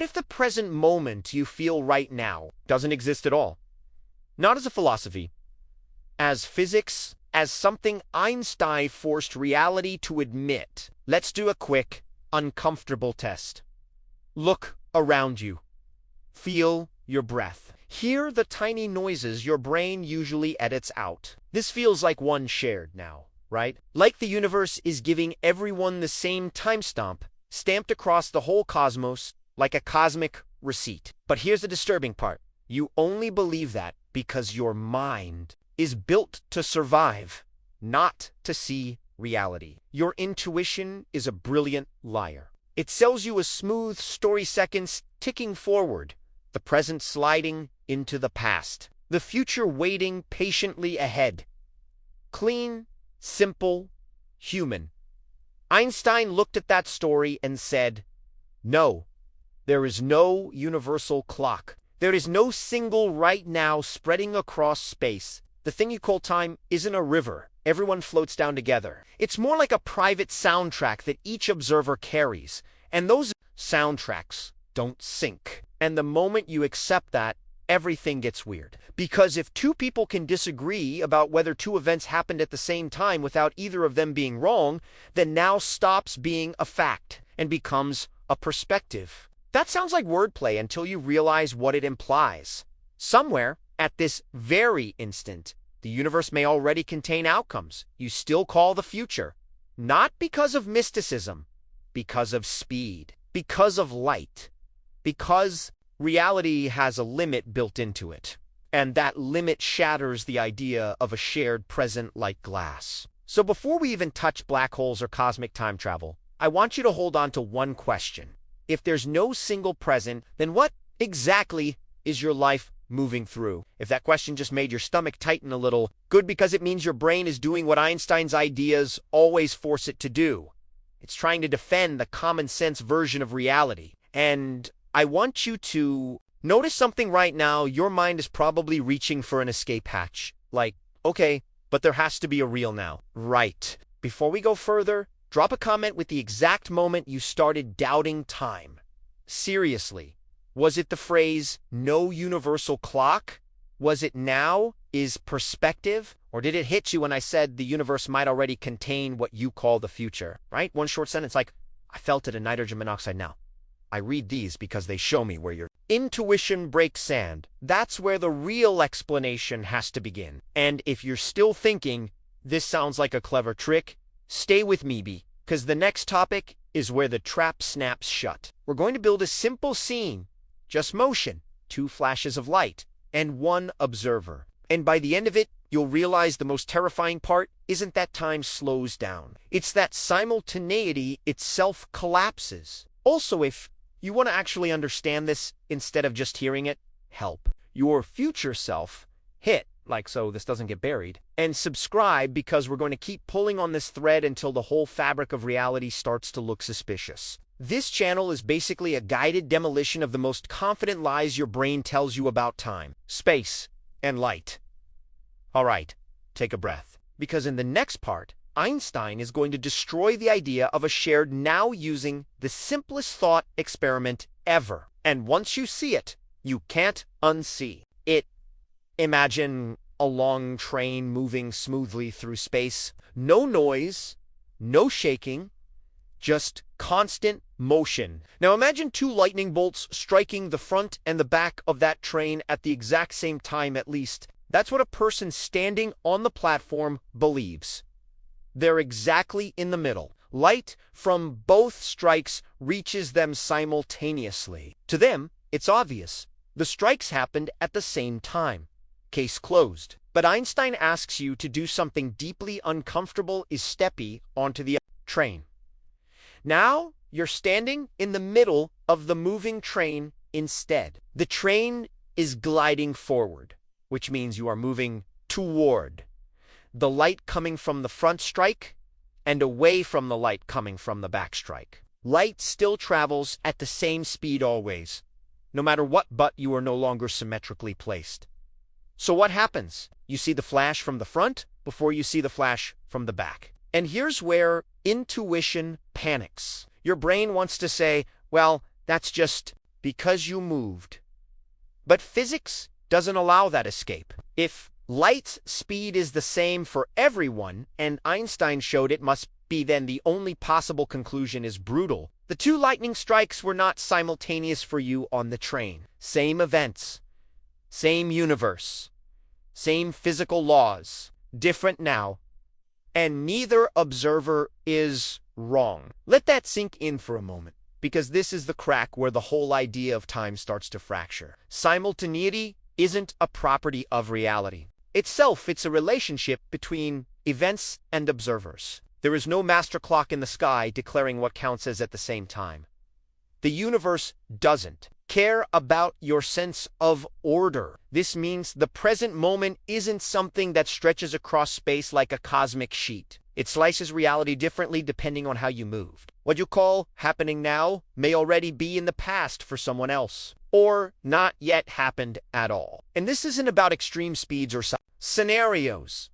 What if the present moment you feel right now doesn't exist at all? Not as a philosophy, as physics, as something Einstein forced reality to admit. Let's do a quick, uncomfortable test. Look around you. Feel your breath. Hear the tiny noises your brain usually edits out. This feels like one shared now, right? Like the universe is giving everyone the same timestamp, stamped across the whole cosmos, like a cosmic receipt. But here's the disturbing part. You only believe that because your mind is built to survive, not to see reality. Your intuition is a brilliant liar. It sells you a smooth story, seconds ticking forward, the present sliding into the past, the future waiting patiently ahead. Clean, simple, human. Einstein looked at that story and said, "No, there is no universal clock. There is no single right now spreading across space. The thing you call time isn't a river. Everyone floats down together. It's more like a private soundtrack that each observer carries, and those soundtracks don't sync. And the moment you accept that, everything gets weird. Because if two people can disagree about whether two events happened at the same time without either of them being wrong, then now stops being a fact and becomes a perspective. That sounds like wordplay until you realize what it implies. Somewhere, at this very instant, the universe may already contain outcomes you still call the future. Not because of mysticism, because of speed, because of light, because reality has a limit built into it, and that limit shatters the idea of a shared present like glass. So before we even touch black holes or cosmic time travel, I want you to hold on to one question. If there's no single present, then what exactly is your life moving through? If that question just made your stomach tighten a little, good, because it means your brain is doing what Einstein's ideas always force it to do. It's trying to defend the common sense version of reality. And I want you to notice something right now. Your mind is probably reaching for an escape hatch. Like, okay, but there has to be a real now. Right. Before we go further, drop a comment with the exact moment you started doubting time. Seriously, was it the phrase, "no universal clock"? Was it now is perspective? Or did it hit you when I said the universe might already contain what you call the future? Right? One short sentence like, "I felt it in nitrogen monoxide now. I read these because they show me where your intuition breaks sand." That's where the real explanation has to begin. And if you're still thinking, this sounds like a clever trick, stay with me, because the next topic is where the trap snaps shut. We're going to build a simple scene, just motion, 2 flashes of light, and 1 observer. And by the end of it, you'll realize the most terrifying part isn't that time slows down. It's that simultaneity itself collapses. Also, if you want to actually understand this instead of just hearing it, help your future self, hit like so this doesn't get buried, and subscribe, because we're going to keep pulling on this thread until the whole fabric of reality starts to look suspicious. This channel is basically a guided demolition of the most confident lies your brain tells you about time, space, and light. All right, take a breath, because in the next part, Einstein is going to destroy the idea of a shared now using the simplest thought experiment ever. And once you see it, you can't unsee it. Imagine a long train moving smoothly through space. No noise, no shaking, just constant motion. Now imagine 2 lightning bolts striking the front and the back of that train at the exact same time at least. That's what a person standing on the platform believes. They're exactly in the middle. Light from both strikes reaches them simultaneously. To them, it's obvious. The strikes happened at the same time. Case closed. But Einstein asks you to do something deeply uncomfortable, is steppy onto the train. Now you're standing in the middle of the moving train instead. The train is gliding forward, which means you are moving toward the light coming from the front strike and away from the light coming from the back strike. Light still travels at the same speed always, no matter what, but you are no longer symmetrically placed. So what happens? You see the flash from the front before you see the flash from the back. And here's where intuition panics. Your brain wants to say, well, that's just because you moved. But physics doesn't allow that escape. If light's speed is the same for everyone, and Einstein showed it must be, then the only possible conclusion is brutal. The two lightning strikes were not simultaneous for you on the train. Same events, same universe, same physical laws, different now, and neither observer is wrong. Let that sink in for a moment, because this is the crack where the whole idea of time starts to fracture. Simultaneity isn't a property of reality. Itself, it's a relationship between events and observers. There is no master clock in the sky declaring what counts as at the same time. The universe doesn't care about your sense of order. This means the present moment isn't something that stretches across space like a cosmic sheet. It slices reality differently depending on how you moved. What you call happening now may already be in the past for someone else, or not yet happened at all. And this isn't about extreme speeds or scenarios.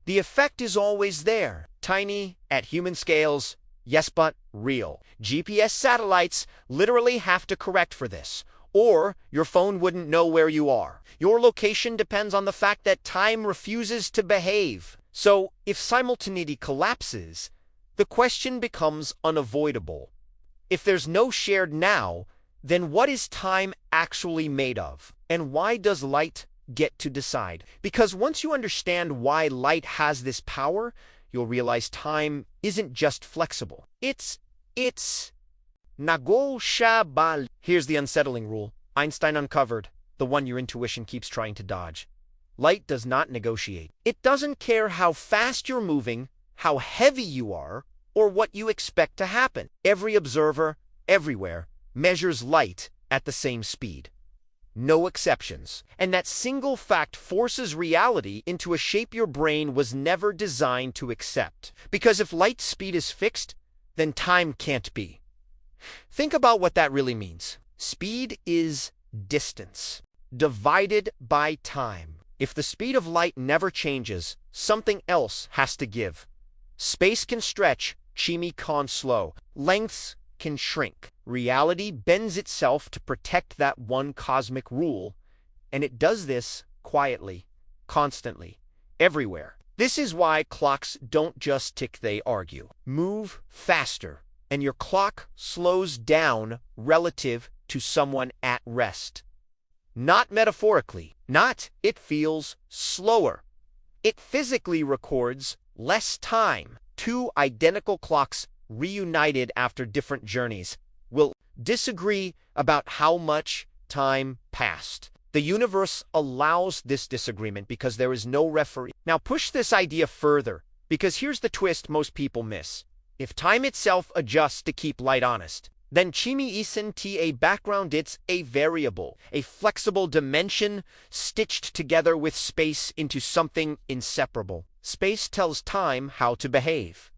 The effect is always there, tiny, at human scales, yes, but real. GPS satellites literally have to correct for this, or your phone wouldn't know where you are. Your location depends on the fact that time refuses to behave. So, if simultaneity collapses, the question becomes unavoidable. If there's no shared now, then what is time actually made of? And why does light get to decide? Because once you understand why light has this power, you'll realize time isn't just flexible. It's negotiable. Here's the unsettling rule Einstein uncovered, the one your intuition keeps trying to dodge. Light does not negotiate. It doesn't care how fast you're moving, how heavy you are, or what you expect to happen. Every observer, everywhere, measures light at the same speed. No exceptions. And that single fact forces reality into a shape your brain was never designed to accept. Because if light speed is fixed, then time can't be. Think about what that really means. Speed is distance, divided by time. If the speed of light never changes, something else has to give. Space can stretch, chimi can slow. Lengths can shrink. Reality bends itself to protect that one cosmic rule, and it does this quietly, constantly, everywhere. This is why clocks don't just tick, they argue. Move faster, and your clock slows down relative to someone at rest. Not metaphorically, it feels slower. It physically records less time. Two identical clocks reunited after different journeys will disagree about how much time passed. The universe allows this disagreement because there is no referee. Now push this idea further, because here's the twist most people miss. If time itself adjusts to keep light honest, then chimi isn't a background, it's a variable, a flexible dimension stitched together with space into something inseparable. Space tells time how to behave.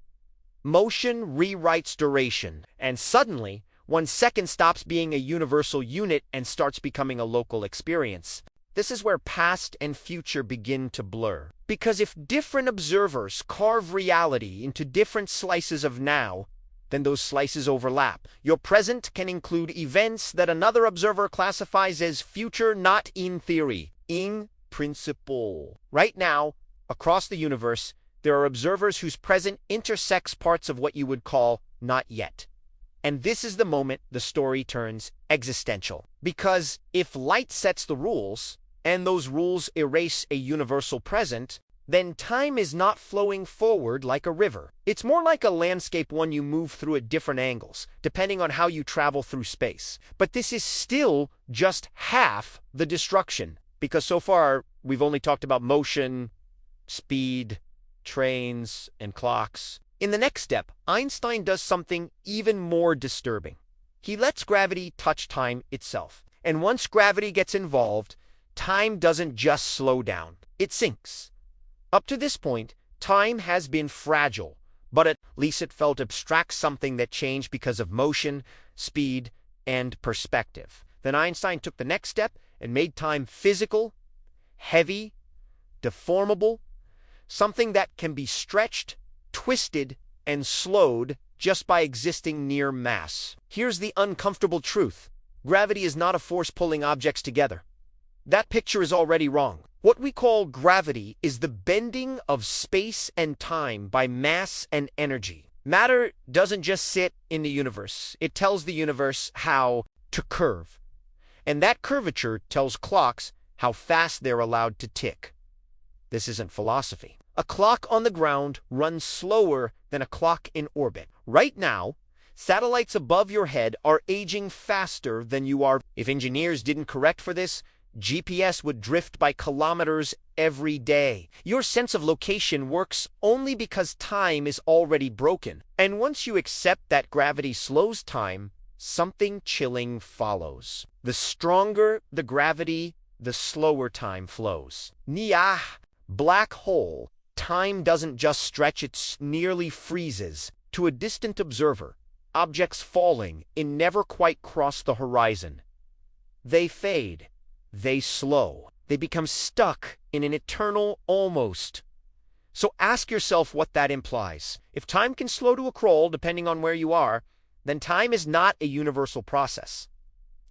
Motion rewrites duration, and suddenly, 1 second stops being a universal unit and starts becoming a local experience. This is where past and future begin to blur. Because if different observers carve reality into different slices of now, then those slices overlap. Your present can include events that another observer classifies as future, not in theory, in principle. Right now, across the universe, there are observers whose present intersects parts of what you would call not yet. And this is the moment the story turns existential. Because if light sets the rules, and those rules erase a universal present, then time is not flowing forward like a river. It's more like a landscape one you move through at different angles, depending on how you travel through space. But this is still just half the destruction, because so far we've only talked about motion, speed, trains, and clocks. In the next step, Einstein does something even more disturbing. He lets gravity touch time itself. And once gravity gets involved, time doesn't just slow down, it sinks. Up to this point, time has been fragile, but at least it felt abstract, something that changed because of motion, speed, and perspective. Then Einstein took the next step and made time physical, heavy, deformable, something that can be stretched, twisted, and slowed just by existing near mass. Here's the uncomfortable truth. Gravity is not a force pulling objects together. That picture is already wrong. What we call gravity is the bending of space and time by mass and energy. Matter doesn't just sit in the universe. It tells the universe how to curve. And that curvature tells clocks how fast they're allowed to tick. This isn't philosophy. A clock on the ground runs slower than a clock in orbit. Right now, satellites above your head are aging faster than you are. If engineers didn't correct for this, GPS would drift by kilometers every day. Your sense of location works only because time is already broken. And once you accept that gravity slows time, something chilling follows. The stronger the gravity, the slower time flows. Nia, black hole. Time doesn't just stretch, it nearly freezes. To a distant observer, objects falling and never quite cross the horizon. They fade. They slow. They become stuck in an eternal almost. So ask yourself what that implies. If time can slow to a crawl, depending on where you are, then time is not a universal process.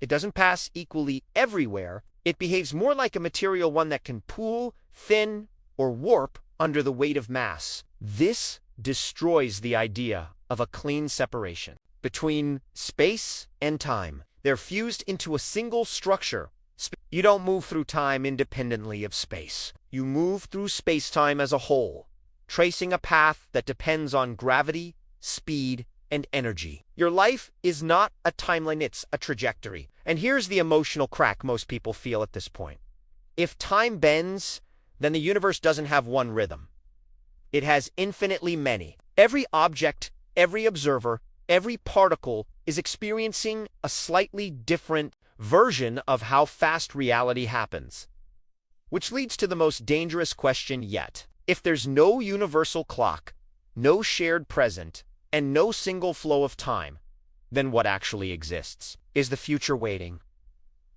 It doesn't pass equally everywhere. It behaves more like a material one that can pool, thin, or warp under the weight of mass. This destroys the idea of a clean separation between space and time. They're fused into a single structure. You don't move through time independently of space. You move through space-time as a whole, tracing a path that depends on gravity, speed, and energy. Your life is not a timeline, it's a trajectory. And here's the emotional crack most people feel at this point. If time bends, then the universe doesn't have one rhythm. It has infinitely many. Every object, every observer, every particle is experiencing a slightly different version of how fast reality happens. Which leads to the most dangerous question yet. If there's no universal clock, no shared present, and no single flow of time, then what actually exists? Is the future waiting?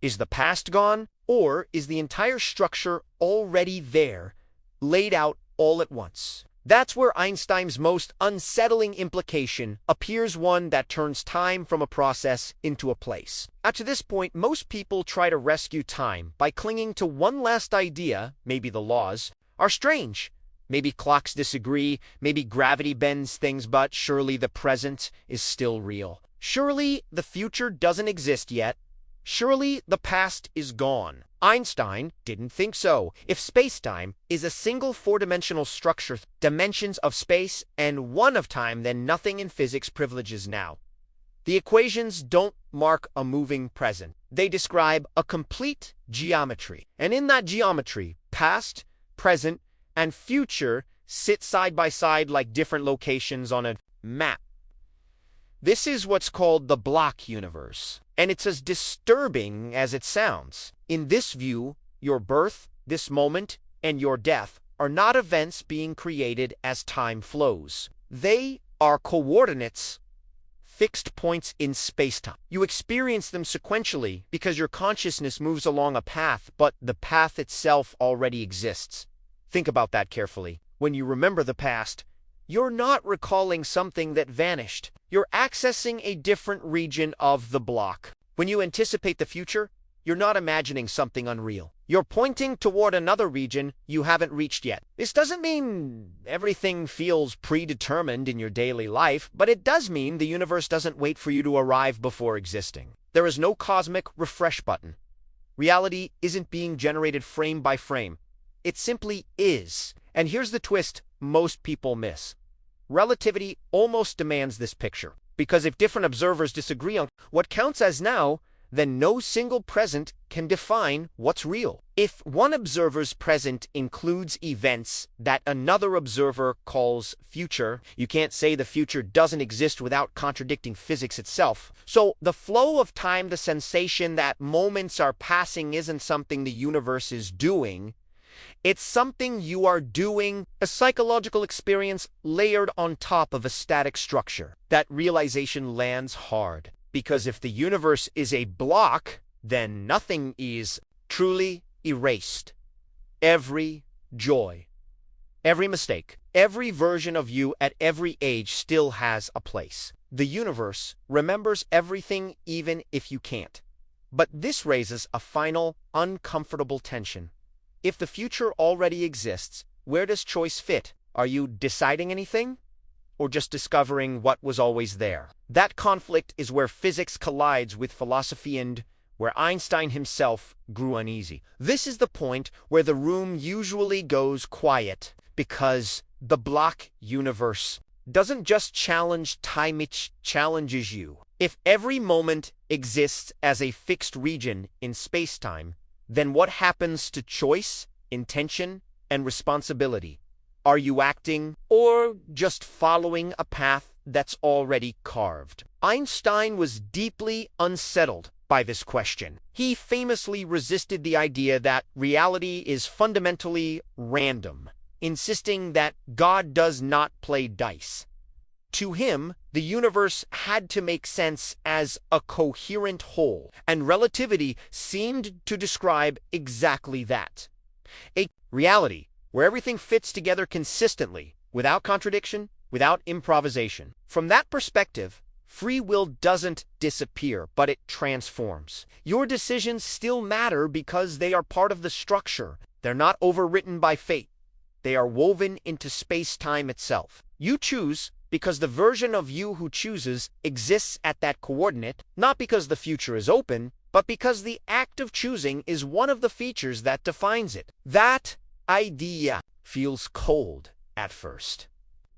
Is the past gone? Or is the entire structure already there, laid out all at once? That's where Einstein's most unsettling implication appears, one that turns time from a process into a place. Up to this point, most people try to rescue time by clinging to one last idea. Maybe the laws are strange. Maybe clocks disagree. Maybe gravity bends things, but surely the present is still real. Surely the future doesn't exist yet. Surely the past is gone. Einstein didn't think so. If space-time is a single four-dimensional structure, dimensions of space and one of time, then nothing in physics privileges now. The equations don't mark a moving present. They describe a complete geometry. And in that geometry, past, present, and future sit side by side like different locations on a map. This is what's called the block universe, and it's as disturbing as it sounds. In this view, your birth, this moment, and your death are not events being created as time flows. They are coordinates, fixed points in spacetime. You experience them sequentially because your consciousness moves along a path, but the path itself already exists. Think about that carefully. When you remember the past, you're not recalling something that vanished. You're accessing a different region of the block. When you anticipate the future, you're not imagining something unreal. You're pointing toward another region you haven't reached yet. This doesn't mean everything feels predetermined in your daily life, but it does mean the universe doesn't wait for you to arrive before existing. There is no cosmic refresh button. Reality isn't being generated frame by frame. It simply is. And here's the twist most people miss. Relativity almost demands this picture, because if different observers disagree on what counts as now, then no single present can define what's real. If one observer's present includes events that another observer calls future, you can't say the future doesn't exist without contradicting physics itself. So the flow of time, the sensation that moments are passing, isn't something the universe is doing. It's something you are doing, a psychological experience layered on top of a static structure. That realization lands hard, because if the universe is a block, then nothing is truly erased. Every joy, every mistake, every version of you at every age still has a place. The universe remembers everything even if you can't. But this raises a final, uncomfortable tension. If the future already exists, where does choice fit? Are you deciding anything? Or just discovering what was always there? That conflict is where physics collides with philosophy and where Einstein himself grew uneasy. This is the point where the room usually goes quiet, because the block universe doesn't just challenge time, it challenges you. If every moment exists as a fixed region in space-time, then what happens to choice, intention, and responsibility? Are you acting or just following a path that's already carved? Einstein was deeply unsettled by this question. He famously resisted the idea that reality is fundamentally random, insisting that God does not play dice. To him, the universe had to make sense as a coherent whole, and relativity seemed to describe exactly that. A reality where everything fits together consistently, without contradiction, without improvisation. From that perspective, free will doesn't disappear, but it transforms. Your decisions still matter because they are part of the structure. They're not overwritten by fate. They are woven into space-time itself. You choose because the version of you who chooses exists at that coordinate, not because the future is open, but because the act of choosing is one of the features that defines it. That idea feels cold at first.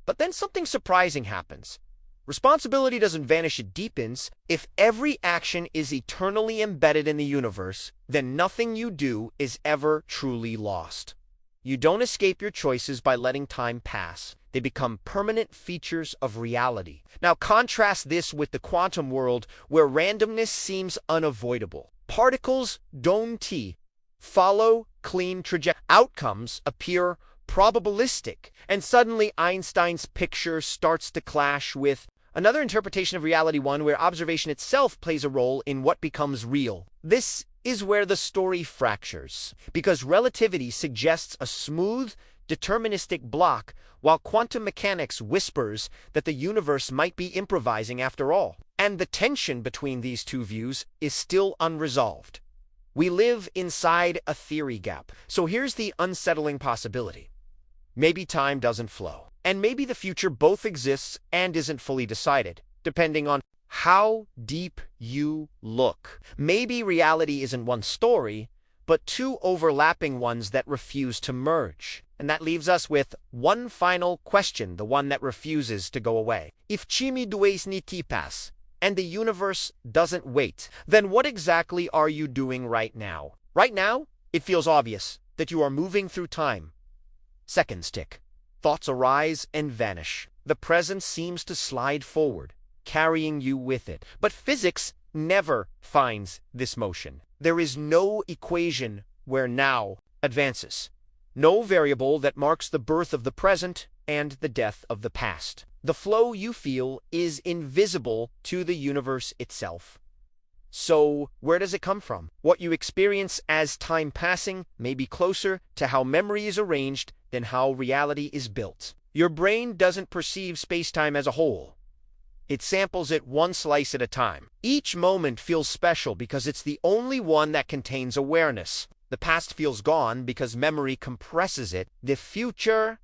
But then something surprising happens. Responsibility doesn't vanish, it deepens. If every action is eternally embedded in the universe, then nothing you do is ever truly lost. You don't escape your choices by letting time pass. They become permanent features of reality. Now contrast this with the quantum world, where randomness seems unavoidable. Particles don't follow clean trajectories. Outcomes appear probabilistic, and suddenly Einstein's picture starts to clash with another interpretation of reality, one where observation itself plays a role in what becomes real. This is where the story fractures, because relativity suggests a smooth, deterministic block, while quantum mechanics whispers that the universe might be improvising after all. And the tension between these two views is still unresolved. We live inside a theory gap. So here's the unsettling possibility. Maybe time doesn't flow, and maybe the future both exists and isn't fully decided, depending on how deep you look. Maybe reality isn't one story, but two overlapping ones that refuse to merge. And that leaves us with one final question, the one that refuses to go away. If chimi dues ni tipas, and the universe doesn't wait, then what exactly are you doing right now? Right now, it feels obvious that you are moving through time. Seconds tick. Thoughts arise and vanish. The present seems to slide forward, carrying you with it. But physics never finds this motion. There is no equation where now advances. No variable that marks the birth of the present and the death of the past. The flow you feel is invisible to the universe itself. So, where does it come from? What you experience as time passing may be closer to how memory is arranged than how reality is built. Your brain doesn't perceive space-time as a whole. It samples it one slice at a time. Each moment feels special because it's the only one that contains awareness. The past feels gone because memory compresses it. The future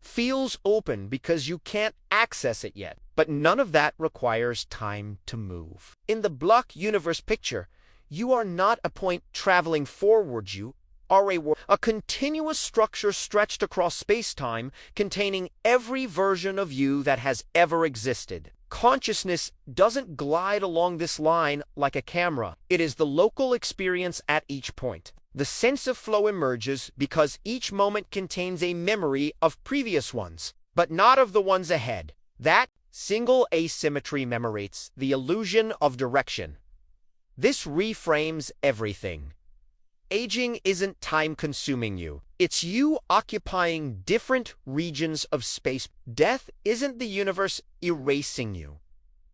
feels open because you can't access it yet. But none of that requires time to move. In the block universe picture, you are not a point traveling forward, you are a continuous structure stretched across space-time, containing every version of you that has ever existed. Consciousness doesn't glide along this line like a camera. It is the local experience at each point. The sense of flow emerges because each moment contains a memory of previous ones, but not of the ones ahead. That single asymmetry commemorates the illusion of direction. This reframes everything. Aging isn't time consuming you. It's you occupying different regions of space. Death isn't the universe erasing you.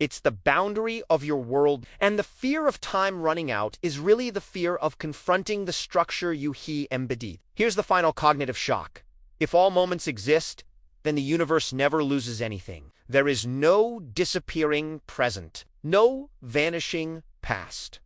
It's the boundary of your world, and the fear of time running out is really the fear of confronting the structure you embodied. Here's the final cognitive shock. If all moments exist, then the universe never loses anything. There is no disappearing present, no vanishing past.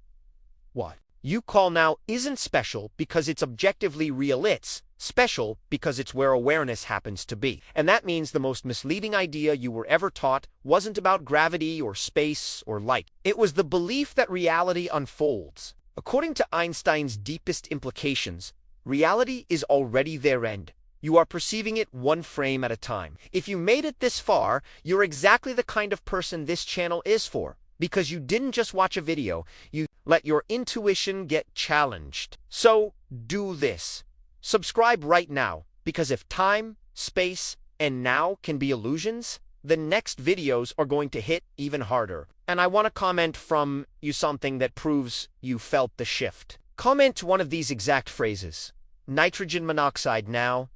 what you call now isn't special because it's objectively real. It's special because it's where awareness happens to be. And that means the most misleading idea you were ever taught wasn't about gravity or space or light. It was the belief that reality unfolds. According to Einstein's deepest implications, reality is already there and you are perceiving it one frame at a time. If you made it this far, you're exactly the kind of person this channel is for. Because you didn't just watch a video, you let your intuition get challenged. So, do this. Subscribe right now, because if time, space, and now can be illusions, the next videos are going to hit even harder. And I want to comment from you something that proves you felt the shift. Comment one of these exact phrases. Nitrogen monoxide now,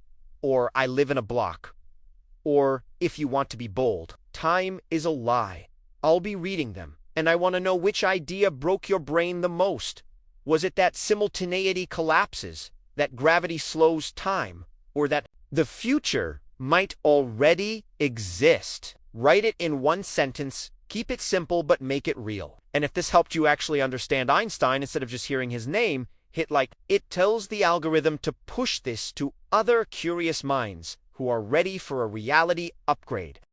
or I live in a block, or if you want to be bold, time is a lie. I'll be reading them, and I want to know which idea broke your brain the most. Was it that simultaneity collapses, that gravity slows time, or that the future might already exist? Write it in one sentence, keep it simple, but make it real. And if this helped you actually understand Einstein instead of just hearing his name, hit like. It tells the algorithm to push this to other curious minds who are ready for a reality upgrade.